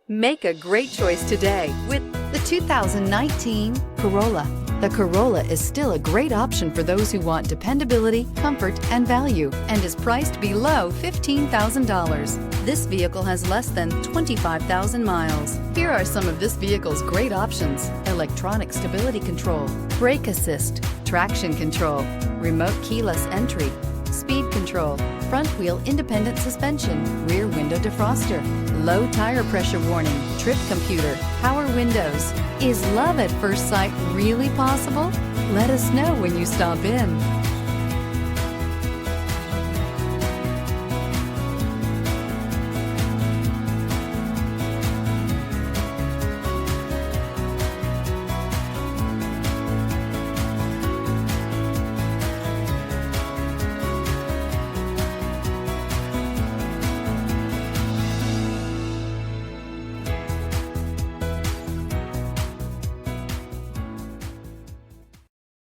Make a great choice today with the 2019 Corolla. The Corolla is still a great option for those who want dependability, comfort, and value, and is priced below $15,000. This vehicle has less than 25,000 miles. Here are some of this vehicle's great options: electronic stability control, brake assist, traction control, remote keyless entry, speed control, front wheel independent suspension, rear window defroster, low tire pressure warning, trip computer, power windows. Is love at first sight really possible? Let us know when you stop in.